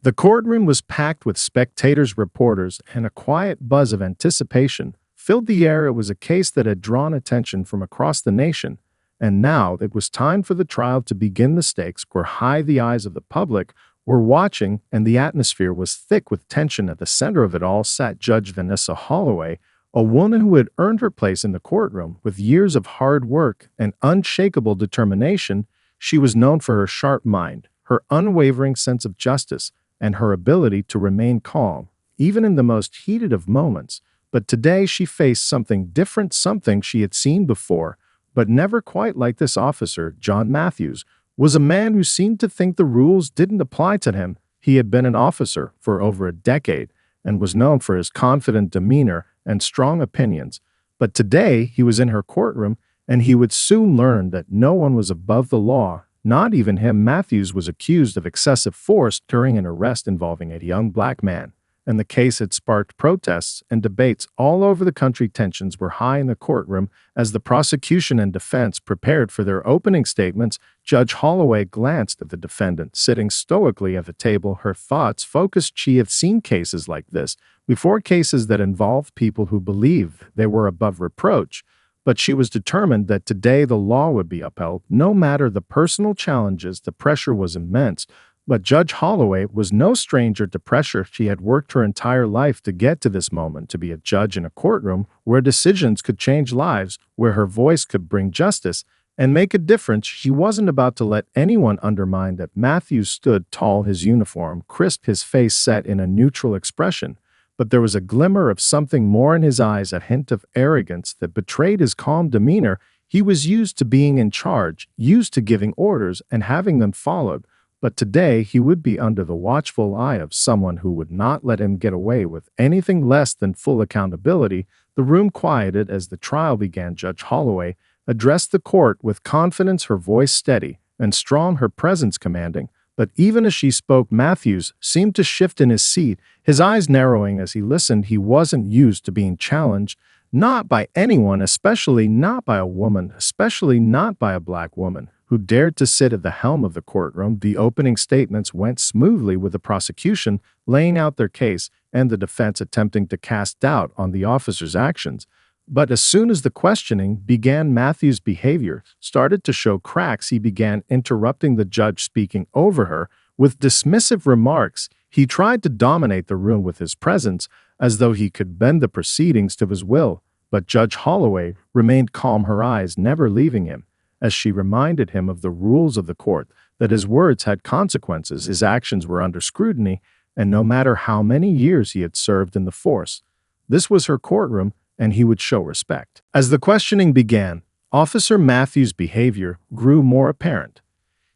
The courtroom was packed with spectators, reporters, and a quiet buzz of anticipation filled the air. It was a case that had drawn attention from across the nation, and now it was time for the trial to begin. The stakes were high, the eyes of the public were watching, and the atmosphere was thick with tension. At the center of it all sat Judge Vanessa Holloway, a woman who had earned her place in the courtroom with years of hard work and unshakable determination. She was known for her sharp mind, her unwavering sense of justice, and her ability to remain calm, even in the most heated of moments. But today she faced something different, something she had seen before, but never quite like this. Officer John Matthews was a man who seemed to think the rules didn't apply to him. He had been an officer for over a decade and was known for his confident demeanor and strong opinions. But today he was in her courtroom, and he would soon learn that no one was above the law, not even him. Matthews was accused of excessive force during an arrest involving a young black man, and the case had sparked protests and debates all over the country. Tensions were high in the courtroom as the prosecution and defense prepared for their opening statements. Judge Holloway glanced at the defendant, sitting stoically at the table, her thoughts focused. She had seen cases like this before, cases that involved people who believed they were above reproach, but she was determined that today the law would be upheld, no matter the personal challenges. The pressure was immense, but Judge Holloway was no stranger to pressure. She had worked her entire life to get to this moment, to be a judge in a courtroom where decisions could change lives, where her voice could bring justice and make a difference. She wasn't about to let anyone undermine that. Matthews stood tall, his uniform crisp, his face set in a neutral expression. But there was a glimmer of something more in his eyes, a hint of arrogance that betrayed his calm demeanor. He was used to being in charge, used to giving orders and having them followed. But today he would be under the watchful eye of someone who would not let him get away with anything less than full accountability. The room quieted as the trial began. Judge Holloway addressed the court with confidence, her voice steady and strong, her presence commanding. But even as she spoke, Matthews seemed to shift in his seat, his eyes narrowing as he listened. He wasn't used to being challenged, not by anyone, especially not by a woman, especially not by a black woman who dared to sit at the helm of the courtroom. The opening statements went smoothly, with the prosecution laying out their case and the defense attempting to cast doubt on the officer's actions. But as soon as the questioning began, Matthews' behavior started to show cracks. He began interrupting the judge, speaking over her with dismissive remarks. He tried to dominate the room with his presence, as though he could bend the proceedings to his will. But Judge Holloway remained calm, her eyes never leaving him, as she reminded him of the rules of the court, that his words had consequences, his actions were under scrutiny, and no matter how many years he had served in the force, this was her courtroom, and he would show respect. As the questioning began, Officer Matthews' behavior grew more apparent.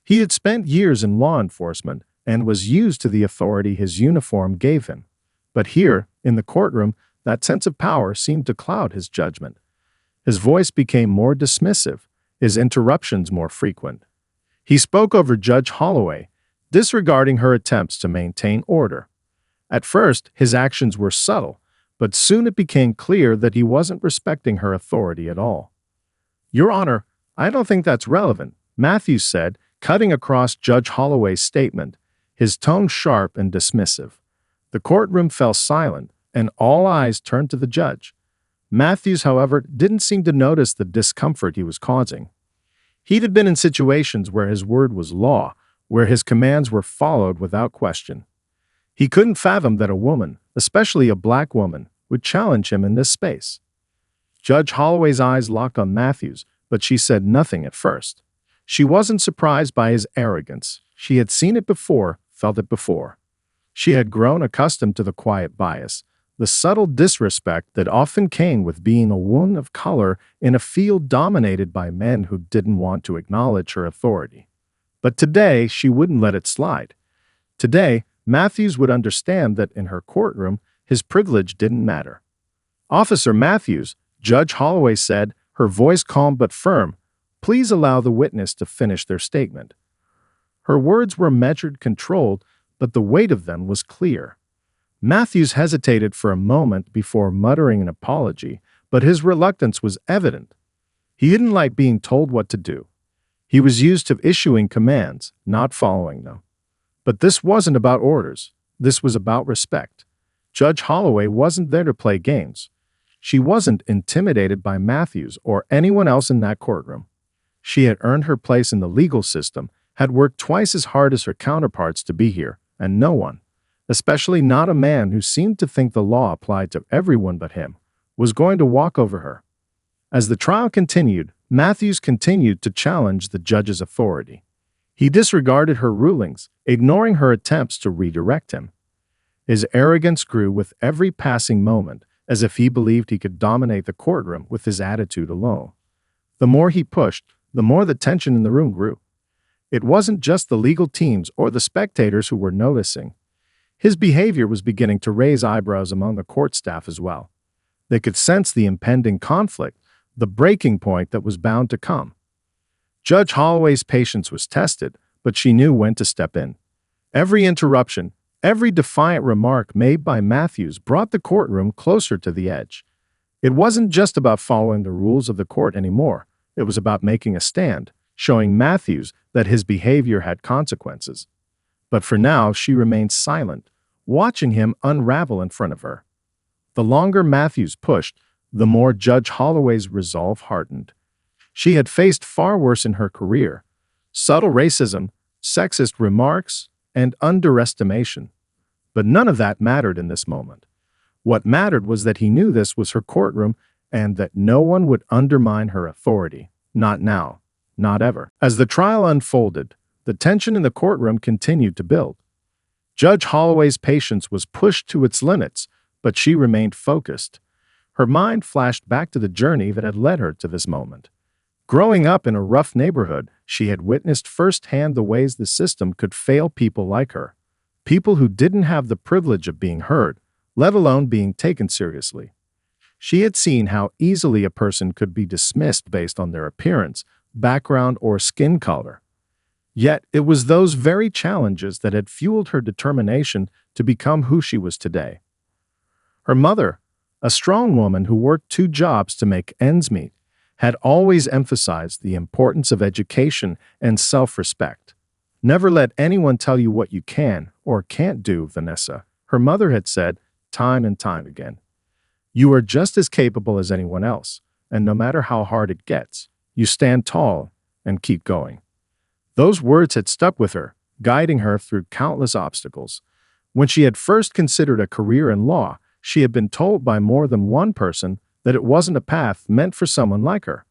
He had spent years in law enforcement and was used to the authority his uniform gave him. But here, in the courtroom, that sense of power seemed to cloud his judgment. His voice became more dismissive, his interruptions more frequent. He spoke over Judge Holloway, disregarding her attempts to maintain order. At first, his actions were subtle, but soon it became clear that he wasn't respecting her authority at all. "Your Honor, I don't think that's relevant," Matthews said, cutting across Judge Holloway's statement, his tone sharp and dismissive. The courtroom fell silent, and all eyes turned to the judge. Matthews, however, didn't seem to notice the discomfort he was causing. He'd been in situations where his word was law, where his commands were followed without question. He couldn't fathom that a woman, especially a black woman, would challenge him in this space. Judge Holloway's eyes locked on Matthews, but she said nothing at first. She wasn't surprised by his arrogance. She had seen it before, felt it before. She had grown accustomed to the quiet bias, the subtle disrespect that often came with being a woman of color in a field dominated by men who didn't want to acknowledge her authority. But today, she wouldn't let it slide. Today, Matthews would understand that in her courtroom, his privilege didn't matter. "Officer Matthews," Judge Holloway said, her voice calm but firm, "please allow the witness to finish their statement." Her words were measured, controlled, but the weight of them was clear. Matthews hesitated for a moment before muttering an apology, but his reluctance was evident. He didn't like being told what to do. He was used to issuing commands, not following them. But this wasn't about orders. This was about respect. Judge Holloway wasn't there to play games. She wasn't intimidated by Matthews or anyone else in that courtroom. She had earned her place in the legal system, had worked twice as hard as her counterparts to be here, and no one, especially not a man who seemed to think the law applied to everyone but him, was going to walk over her. As the trial continued, Matthews continued to challenge the judge's authority. He disregarded her rulings, ignoring her attempts to redirect him. His arrogance grew with every passing moment, as if he believed he could dominate the courtroom with his attitude alone. The more he pushed, the more the tension in the room grew. It wasn't just the legal teams or the spectators who were noticing. His behavior was beginning to raise eyebrows among the court staff as well. They could sense the impending conflict, the breaking point that was bound to come. Judge Holloway's patience was tested, but she knew when to step in. Every interruption, every defiant remark made by Matthews brought the courtroom closer to the edge. It wasn't just about following the rules of the court anymore. It was about making a stand, showing Matthews that his behavior had consequences. But for now, she remained silent, watching him unravel in front of her. The longer Matthews pushed, the more Judge Holloway's resolve hardened. She had faced far worse in her career: subtle racism, sexist remarks, and underestimation. But none of that mattered in this moment. What mattered was that he knew this was her courtroom and that no one would undermine her authority. Not now. Not ever. As the trial unfolded, the tension in the courtroom continued to build. Judge Holloway's patience was pushed to its limits, but she remained focused. Her mind flashed back to the journey that had led her to this moment. Growing up in a rough neighborhood, she had witnessed firsthand the ways the system could fail people like her, people who didn't have the privilege of being heard, let alone being taken seriously. She had seen how easily a person could be dismissed based on their appearance, background, or skin color. Yet it was those very challenges that had fueled her determination to become who she was today. Her mother, a strong woman who worked 2 jobs to make ends meet, had always emphasized the importance of education and self-respect. "Never let anyone tell you what you can or can't do, Vanessa," her mother had said time and time again. "You are just as capable as anyone else, and no matter how hard it gets, you stand tall and keep going." Those words had stuck with her, guiding her through countless obstacles. When she had first considered a career in law, she had been told by more than one person that it wasn't a path meant for someone like her.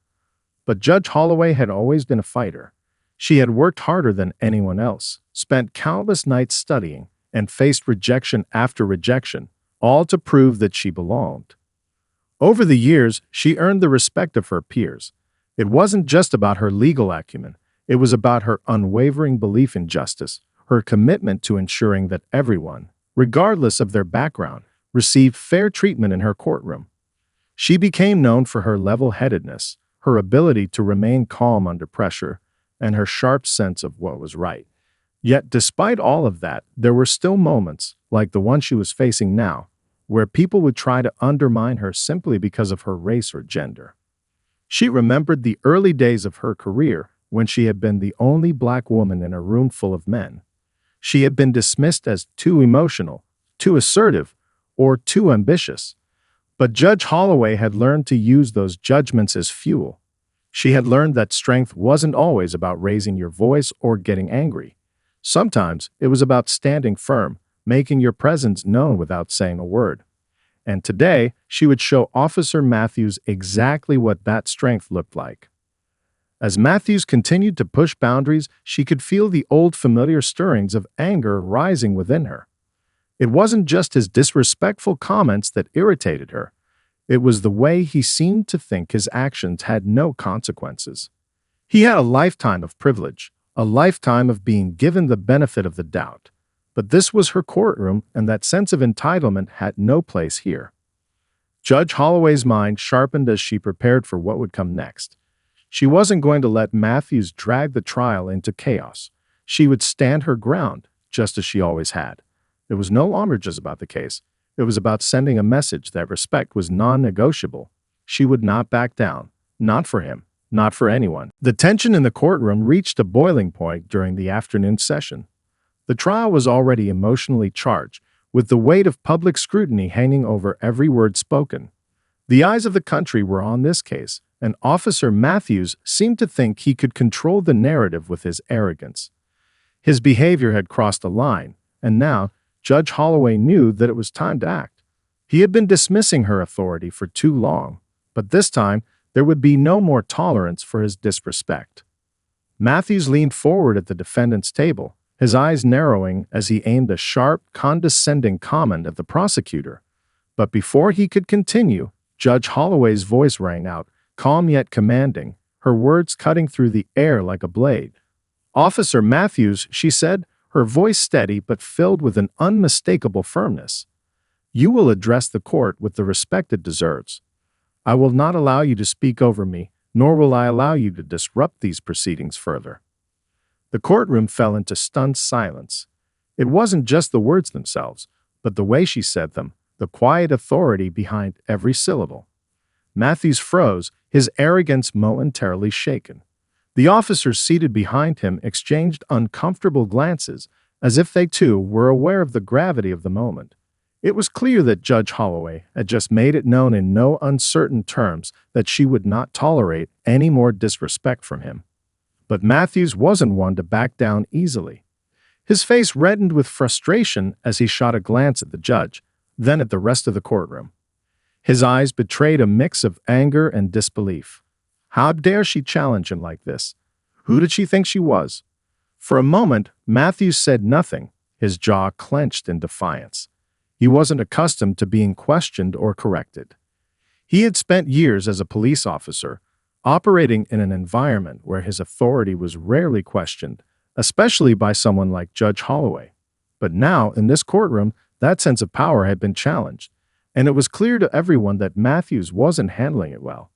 But Judge Holloway had always been a fighter. She had worked harder than anyone else, spent countless nights studying, and faced rejection after rejection, all to prove that she belonged. Over the years, she earned the respect of her peers. It wasn't just about her legal acumen. It was about her unwavering belief in justice, her commitment to ensuring that everyone, regardless of their background, received fair treatment in her courtroom. She became known for her level-headedness, her ability to remain calm under pressure, and her sharp sense of what was right. Yet despite all of that, there were still moments, like the one she was facing now, where people would try to undermine her simply because of her race or gender. She remembered the early days of her career when she had been the only black woman in a room full of men. She had been dismissed as too emotional, too assertive, or too ambitious. But Judge Holloway had learned to use those judgments as fuel. She had learned that strength wasn't always about raising your voice or getting angry. Sometimes it was about standing firm, making your presence known without saying a word. And today, she would show Officer Matthews exactly what that strength looked like. As Matthews continued to push boundaries, she could feel the old familiar stirrings of anger rising within her. It wasn't just his disrespectful comments that irritated her. It was the way he seemed to think his actions had no consequences. He had a lifetime of privilege, a lifetime of being given the benefit of the doubt. But this was her courtroom, and that sense of entitlement had no place here. Judge Holloway's mind sharpened as she prepared for what would come next. She wasn't going to let Matthews drag the trial into chaos. She would stand her ground, just as she always had. It was no longer just about the case. It was about sending a message that respect was non-negotiable. She would not back down. Not for him. Not for anyone. The tension in the courtroom reached a boiling point during the afternoon session. The trial was already emotionally charged, with the weight of public scrutiny hanging over every word spoken. The eyes of the country were on this case, and Officer Matthews seemed to think he could control the narrative with his arrogance. His behavior had crossed a line, and now Judge Holloway knew that it was time to act. He had been dismissing her authority for too long, but this time there would be no more tolerance for his disrespect. Matthews leaned forward at the defendant's table, his eyes narrowing as he aimed a sharp, condescending comment at the prosecutor. But before he could continue, Judge Holloway's voice rang out, calm yet commanding, her words cutting through the air like a blade. "Officer Matthews," she said, her voice steady but filled with an unmistakable firmness. "You will address the court with the respect it deserves. I will not allow you to speak over me, nor will I allow you to disrupt these proceedings further." The courtroom fell into stunned silence. It wasn't just the words themselves, but the way she said them, the quiet authority behind every syllable. Matthews froze, his arrogance momentarily shaken. The officers seated behind him exchanged uncomfortable glances, as if they too were aware of the gravity of the moment. It was clear that Judge Holloway had just made it known in no uncertain terms that she would not tolerate any more disrespect from him. But Matthews wasn't one to back down easily. His face reddened with frustration as he shot a glance at the judge, then at the rest of the courtroom. His eyes betrayed a mix of anger and disbelief. How dare she challenge him like this? Who did she think she was? For a moment, Matthews said nothing, his jaw clenched in defiance. He wasn't accustomed to being questioned or corrected. He had spent years as a police officer, operating in an environment where his authority was rarely questioned, especially by someone like Judge Holloway. But now, in this courtroom, that sense of power had been challenged, and it was clear to everyone that Matthews wasn't handling it well.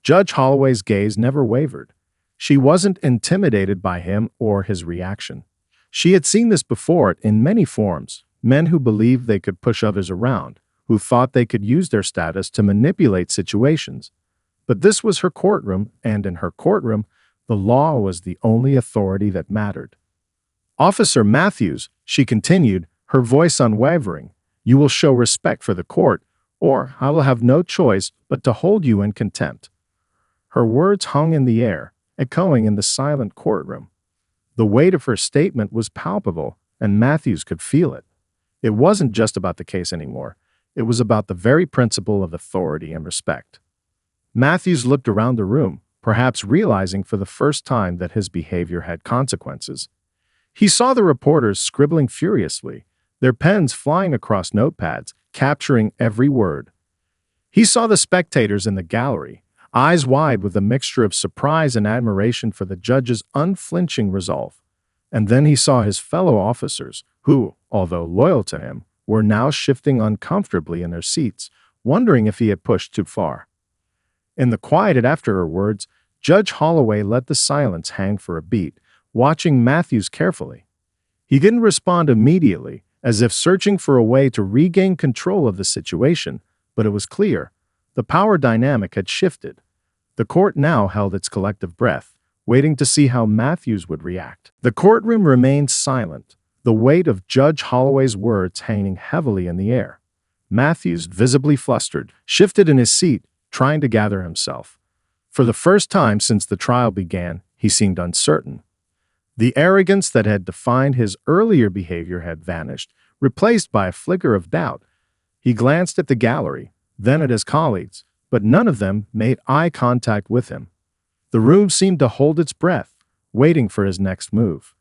Judge Holloway's gaze never wavered. She wasn't intimidated by him or his reaction. She had seen this before in many forms, men who believed they could push others around, who thought they could use their status to manipulate situations. But this was her courtroom, and in her courtroom, the law was the only authority that mattered. "Officer Matthews," she continued, her voice unwavering, "you will show respect for the court, or I will have no choice but to hold you in contempt." Her words hung in the air, echoing in the silent courtroom. The weight of her statement was palpable, and Matthews could feel it. It wasn't just about the case anymore. It was about the very principle of authority and respect. Matthews looked around the room, perhaps realizing for the first time that his behavior had consequences. He saw the reporters scribbling furiously, their pens flying across notepads, capturing every word. He saw the spectators in the gallery, eyes wide with a mixture of surprise and admiration for the judge's unflinching resolve. And then he saw his fellow officers, who, although loyal to him, were now shifting uncomfortably in their seats, wondering if he had pushed too far. In the quiet after her words, Judge Holloway let the silence hang for a beat, watching Matthews carefully. He didn't respond immediately, as if searching for a way to regain control of the situation, but it was clear. The power dynamic had shifted. The court now held its collective breath, waiting to see how Matthews would react. The courtroom remained silent, the weight of Judge Holloway's words hanging heavily in the air. Matthews, visibly flustered, shifted in his seat, trying to gather himself. For the first time since the trial began, he seemed uncertain. The arrogance that had defined his earlier behavior had vanished, replaced by a flicker of doubt. He glanced at the gallery, then at his colleagues, but none of them made eye contact with him. The room seemed to hold its breath, waiting for his next move.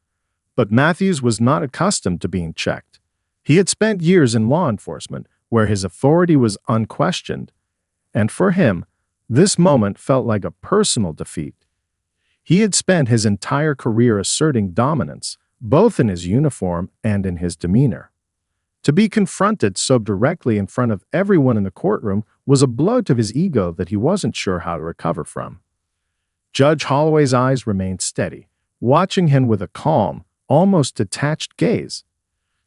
But Matthews was not accustomed to being checked. He had spent years in law enforcement, where his authority was unquestioned, and for him, this moment felt like a personal defeat. He had spent his entire career asserting dominance, both in his uniform and in his demeanor. To be confronted so directly in front of everyone in the courtroom was a blow to his ego that he wasn't sure how to recover from. Judge Holloway's eyes remained steady, watching him with a calm, almost detached gaze.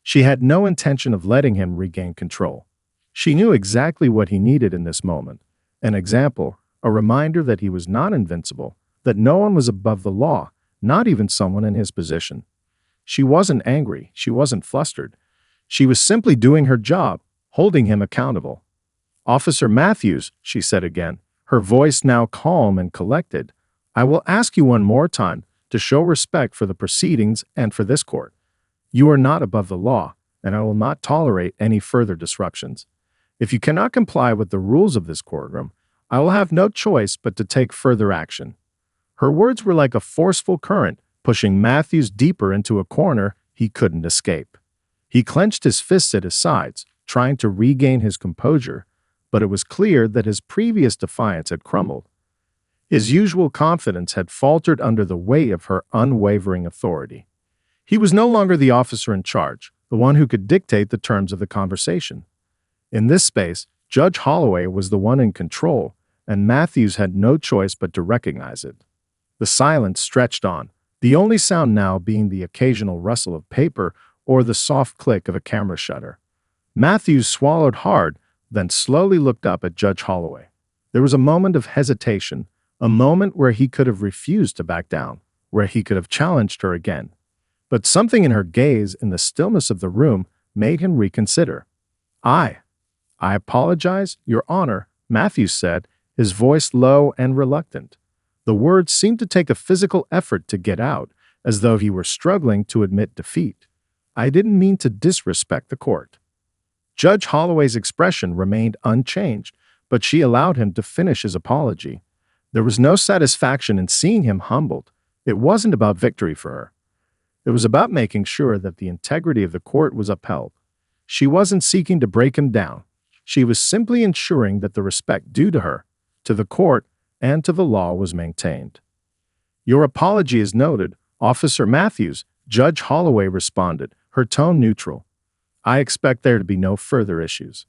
She had no intention of letting him regain control. She knew exactly what he needed in this moment, an example, a reminder that he was not invincible, that no one was above the law, not even someone in his position. She wasn't angry. She wasn't flustered. She was simply doing her job, holding him accountable. "Officer Matthews," she said again, her voice now calm and collected, "I will ask you one more time to show respect for the proceedings and for this court. You are not above the law, and I will not tolerate any further disruptions. If you cannot comply with the rules of this courtroom, I will have no choice but to take further action." Her words were like a forceful current, pushing Matthews deeper into a corner he couldn't escape. He clenched his fists at his sides, trying to regain his composure, but it was clear that his previous defiance had crumbled. His usual confidence had faltered under the weight of her unwavering authority. He was no longer the officer in charge, the one who could dictate the terms of the conversation. In this space, Judge Holloway was the one in control, and Matthews had no choice but to recognize it. The silence stretched on, the only sound now being the occasional rustle of paper or the soft click of a camera shutter. Matthews swallowed hard, then slowly looked up at Judge Holloway. There was a moment of hesitation, a moment where he could have refused to back down, where he could have challenged her again. But something in her gaze, in the stillness of the room, made him reconsider. I apologize, Your Honor," Matthews said, his voice low and reluctant. The words seemed to take a physical effort to get out, as though he were struggling to admit defeat. "I didn't mean to disrespect the court." Judge Holloway's expression remained unchanged, but she allowed him to finish his apology. There was no satisfaction in seeing him humbled. It wasn't about victory for her. It was about making sure that the integrity of the court was upheld. She wasn't seeking to break him down. She was simply ensuring that the respect due to her, to the court, and to the law was maintained. "Your apology is noted, Officer Matthews," Judge Holloway responded, her tone neutral. "I expect there to be no further issues."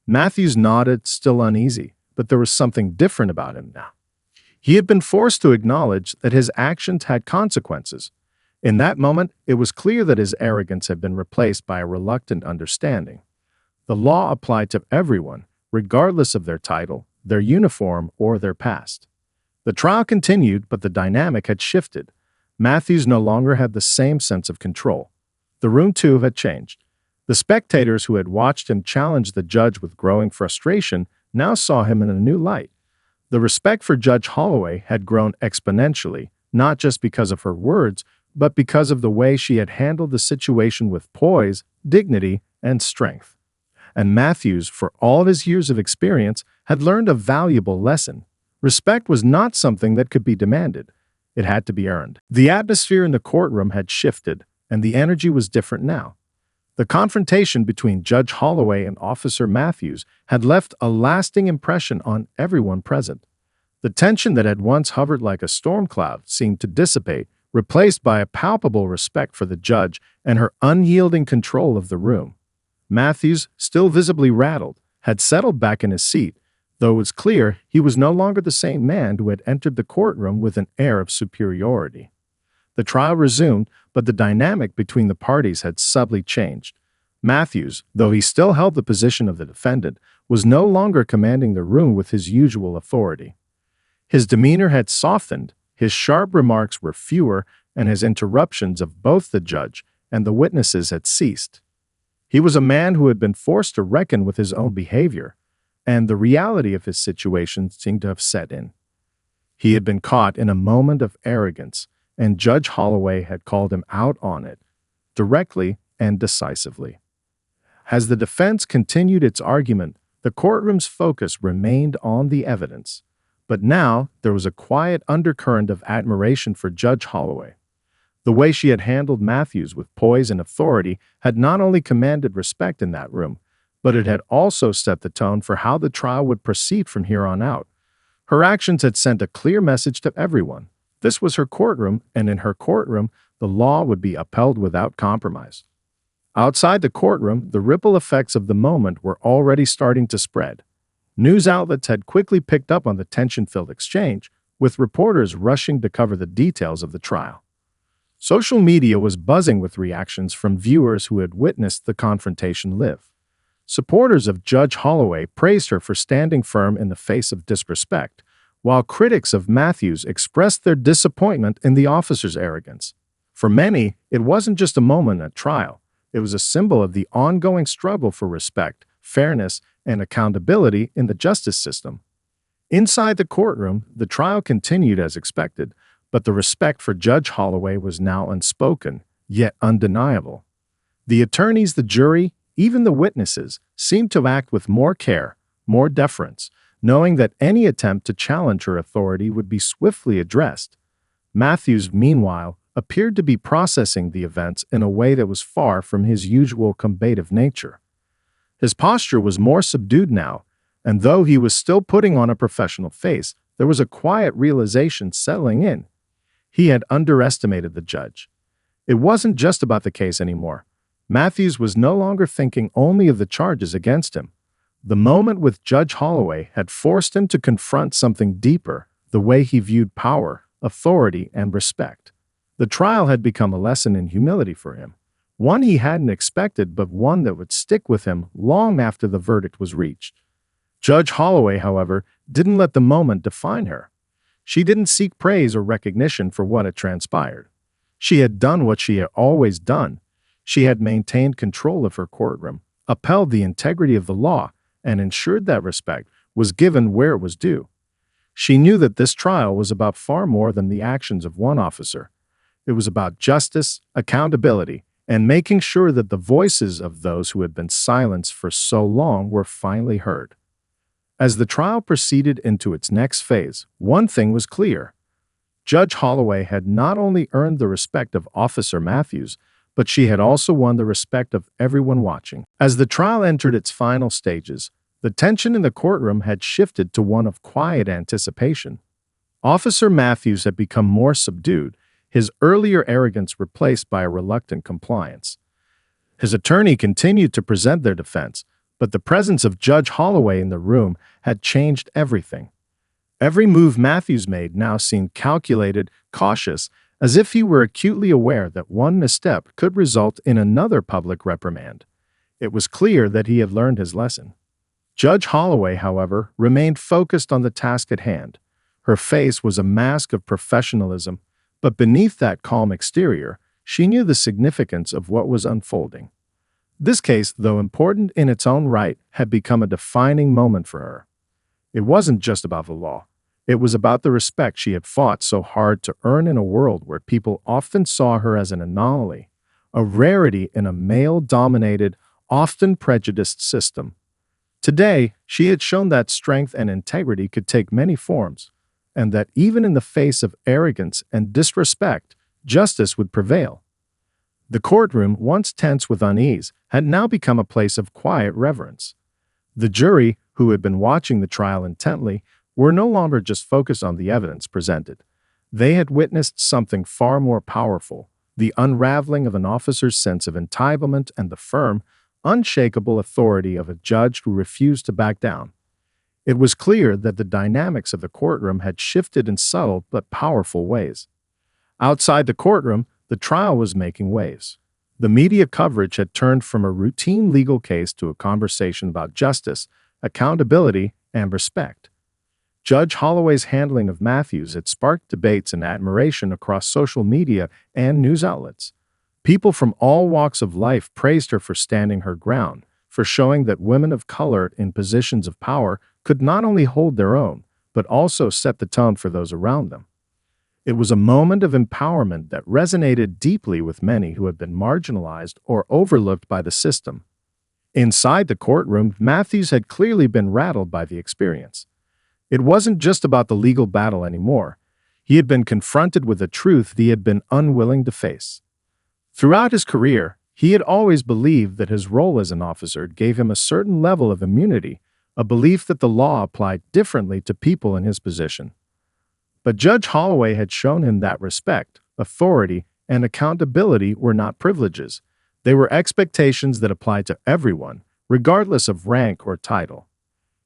Matthews nodded, still uneasy, but there was something different about him now. He had been forced to acknowledge that his actions had consequences. In that moment, it was clear that his arrogance had been replaced by a reluctant understanding. The law applied to everyone, regardless of their title, their uniform, or their past. The trial continued, but the dynamic had shifted. Matthews no longer had the same sense of control. The room, too, had changed. The spectators who had watched him challenge the judge with growing frustration now saw him in a new light. The respect for Judge Holloway had grown exponentially, not just because of her words, but because of the way she had handled the situation with poise, dignity, and strength. And Matthews, for all of his years of experience, had learned a valuable lesson. Respect was not something that could be demanded. It had to be earned. The atmosphere in the courtroom had shifted, and the energy was different now. The confrontation between Judge Holloway and Officer Matthews had left a lasting impression on everyone present. The tension that had once hovered like a storm cloud seemed to dissipate, replaced by a palpable respect for the judge and her unyielding control of the room. Matthews, still visibly rattled, had settled back in his seat, though it was clear he was no longer the same man who had entered the courtroom with an air of superiority. The trial resumed, but the dynamic between the parties had subtly changed. Matthews, though he still held the position of the defendant, was no longer commanding the room with his usual authority. His demeanor had softened, his sharp remarks were fewer, and his interruptions of both the judge and the witnesses had ceased. He was a man who had been forced to reckon with his own behavior, and the reality of his situation seemed to have set in. He had been caught in a moment of arrogance, and Judge Holloway had called him out on it, directly and decisively. As the defense continued its argument, the courtroom's focus remained on the evidence. But now there was a quiet undercurrent of admiration for Judge Holloway. The way she had handled Matthews with poise and authority had not only commanded respect in that room, but it had also set the tone for how the trial would proceed from here on out. Her actions had sent a clear message to everyone. This was her courtroom, and in her courtroom, the law would be upheld without compromise. Outside the courtroom, the ripple effects of the moment were already starting to spread. News outlets had quickly picked up on the tension-filled exchange, with reporters rushing to cover the details of the trial. Social media was buzzing with reactions from viewers who had witnessed the confrontation live. Supporters of Judge Holloway praised her for standing firm in the face of disrespect, while critics of Matthews expressed their disappointment in the officer's arrogance. For many, it wasn't just a moment at trial. It was a symbol of the ongoing struggle for respect, fairness, and accountability in the justice system. Inside the courtroom, the trial continued as expected, but the respect for Judge Holloway was now unspoken, yet undeniable. The attorneys, the jury, even the witnesses seemed to act with more care, more deference, knowing that any attempt to challenge her authority would be swiftly addressed. Matthews, meanwhile, appeared to be processing the events in a way that was far from his usual combative nature. His posture was more subdued now, and though he was still putting on a professional face, there was a quiet realization settling in. He had underestimated the judge. It wasn't just about the case anymore. Matthews was no longer thinking only of the charges against him. The moment with Judge Holloway had forced him to confront something deeper, the way he viewed power, authority, and respect. The trial had become a lesson in humility for him, one he hadn't expected, but one that would stick with him long after the verdict was reached. Judge Holloway, however, didn't let the moment define her. She didn't seek praise or recognition for what had transpired. She had done what she had always done. She had maintained control of her courtroom, upheld the integrity of the law, and ensured that respect was given where it was due. She knew that this trial was about far more than the actions of one officer. It was about justice, accountability, and making sure that the voices of those who had been silenced for so long were finally heard. As the trial proceeded into its next phase, one thing was clear. Judge Holloway had not only earned the respect of Officer Matthews, but she had also won the respect of everyone watching. As the trial entered its final stages, the tension in the courtroom had shifted to one of quiet anticipation. Officer Matthews had become more subdued, his earlier arrogance replaced by a reluctant compliance. His attorney continued to present their defense, but the presence of Judge Holloway in the room had changed everything. Every move Matthews made now seemed calculated, cautious, as if he were acutely aware that one misstep could result in another public reprimand. It was clear that he had learned his lesson. Judge Holloway, however, remained focused on the task at hand. Her face was a mask of professionalism, but beneath that calm exterior, she knew the significance of what was unfolding. This case, though important in its own right, had become a defining moment for her. It wasn't just about the law. It was about the respect she had fought so hard to earn in a world where people often saw her as an anomaly, a rarity in a male-dominated, often prejudiced system. Today, she had shown that strength and integrity could take many forms, and that even in the face of arrogance and disrespect, justice would prevail. The courtroom, once tense with unease, had now become a place of quiet reverence. The jury, who had been watching the trial intently, were no longer just focused on the evidence presented. They had witnessed something far more powerful, the unraveling of an officer's sense of entitlement and the firm, unshakable authority of a judge who refused to back down. It was clear that the dynamics of the courtroom had shifted in subtle but powerful ways. Outside the courtroom, the trial was making waves. The media coverage had turned from a routine legal case to a conversation about justice, accountability, and respect. Judge Holloway's handling of Matthews had sparked debates and admiration across social media and news outlets. People from all walks of life praised her for standing her ground, for showing that women of color in positions of power could not only hold their own, but also set the tone for those around them. It was a moment of empowerment that resonated deeply with many who had been marginalized or overlooked by the system. Inside the courtroom, Matthews had clearly been rattled by the experience. It wasn't just about the legal battle anymore. He had been confronted with a truth he had been unwilling to face. Throughout his career, he had always believed that his role as an officer gave him a certain level of immunity, a belief that the law applied differently to people in his position. But Judge Holloway had shown him that respect, authority, and accountability were not privileges. They were expectations that applied to everyone, regardless of rank or title.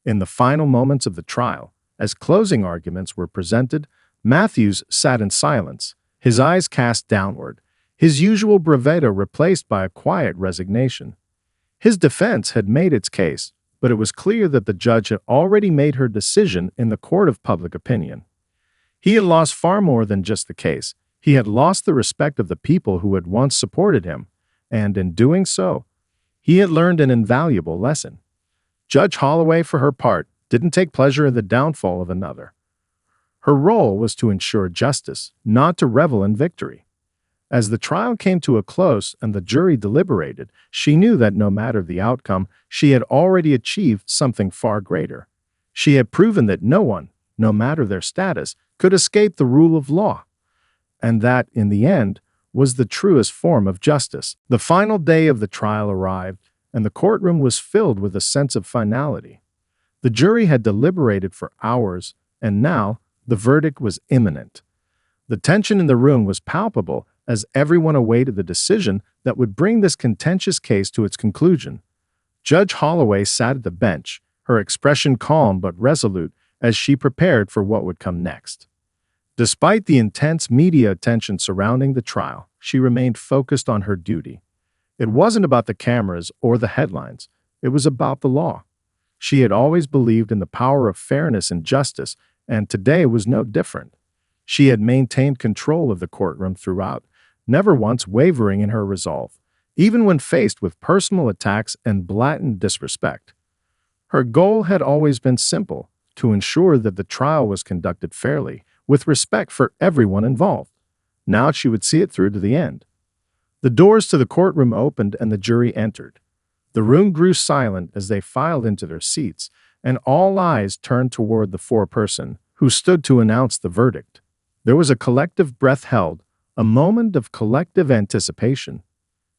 In the final moments of the trial, as closing arguments were presented, Matthews sat in silence, his eyes cast downward, his usual bravado replaced by a quiet resignation. His defense had made its case, but it was clear that the judge had already made her decision in the court of public opinion. He had lost far more than just the case. He had lost the respect of the people who had once supported him, and in doing so, he had learned an invaluable lesson. Judge Holloway, for her part, didn't take pleasure in the downfall of another. Her role was to ensure justice, not to revel in victory. As the trial came to a close and the jury deliberated, she knew that no matter the outcome, she had already achieved something far greater. She had proven that no one, no matter their status, could escape the rule of law, and that, in the end, was the truest form of justice. The final day of the trial arrived, and the courtroom was filled with a sense of finality. The jury had deliberated for hours, and now the verdict was imminent. The tension in the room was palpable as everyone awaited the decision that would bring this contentious case to its conclusion. Judge Holloway sat at the bench, her expression calm but resolute as she prepared for what would come next. Despite the intense media attention surrounding the trial, she remained focused on her duty. It wasn't about the cameras or the headlines. It was about the law. She had always believed in the power of fairness and justice, and today was no different. She had maintained control of the courtroom throughout, never once wavering in her resolve, even when faced with personal attacks and blatant disrespect. Her goal had always been simple: to ensure that the trial was conducted fairly, with respect for everyone involved. Now she would see it through to the end. The doors to the courtroom opened and the jury entered. The room grew silent as they filed into their seats, and all eyes turned toward the foreperson who stood to announce the verdict. There was a collective breath held, a moment of collective anticipation.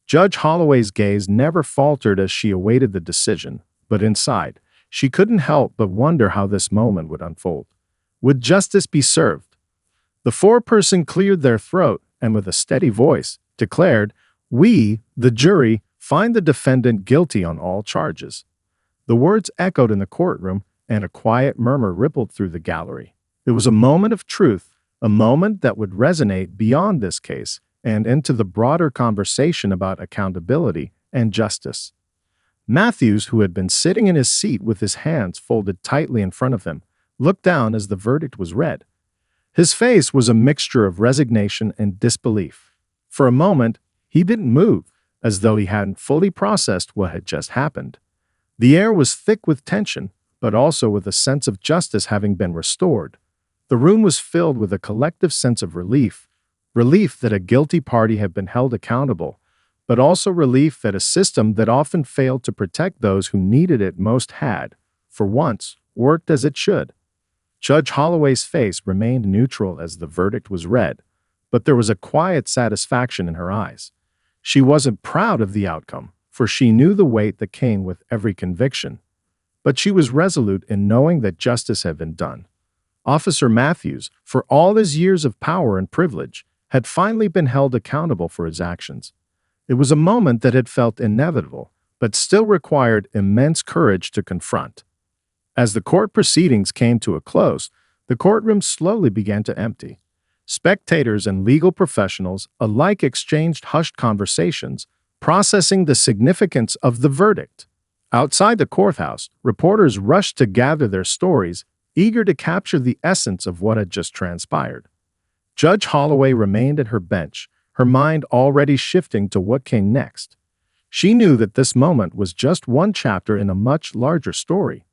Judge Holloway's gaze never faltered as she awaited the decision, but inside, she couldn't help but wonder how this moment would unfold. Would justice be served? The foreperson cleared their throat and with a steady voice declared, "We, the jury, find the defendant guilty on all charges." The words echoed in the courtroom, and a quiet murmur rippled through the gallery. It was a moment of truth, a moment that would resonate beyond this case and into the broader conversation about accountability and justice. Matthews, who had been sitting in his seat with his hands folded tightly in front of him, looked down as the verdict was read. His face was a mixture of resignation and disbelief. For a moment, he didn't move, as though he hadn't fully processed what had just happened. The air was thick with tension, but also with a sense of justice having been restored. The room was filled with a collective sense of relief that a guilty party had been held accountable, but also relief that a system that often failed to protect those who needed it most had, for once, worked as it should. Judge Holloway's face remained neutral as the verdict was read, but there was a quiet satisfaction in her eyes. She wasn't proud of the outcome, for she knew the weight that came with every conviction. But she was resolute in knowing that justice had been done. Officer Matthews, for all his years of power and privilege, had finally been held accountable for his actions. It was a moment that had felt inevitable, but still required immense courage to confront. As the court proceedings came to a close, the courtroom slowly began to empty. Spectators and legal professionals alike exchanged hushed conversations, processing the significance of the verdict. Outside the courthouse, reporters rushed to gather their stories, eager to capture the essence of what had just transpired. Judge Holloway remained at her bench, her mind already shifting to what came next. She knew that this moment was just one chapter in a much larger story.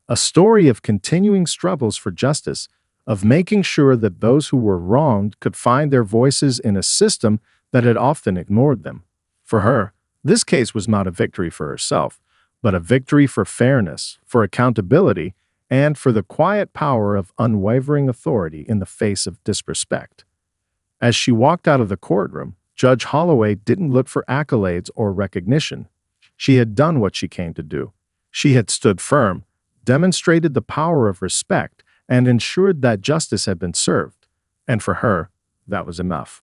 A story of continuing struggles for justice, of making sure that those who were wronged could find their voices in a system that had often ignored them. For her, this case was not a victory for herself, but a victory for fairness, for accountability, and for the quiet power of unwavering authority in the face of disrespect. As she walked out of the courtroom, Judge Holloway didn't look for accolades or recognition. She had done what she came to do. She had stood firm, demonstrated the power of respect, and ensured that justice had been served. And for her, that was enough.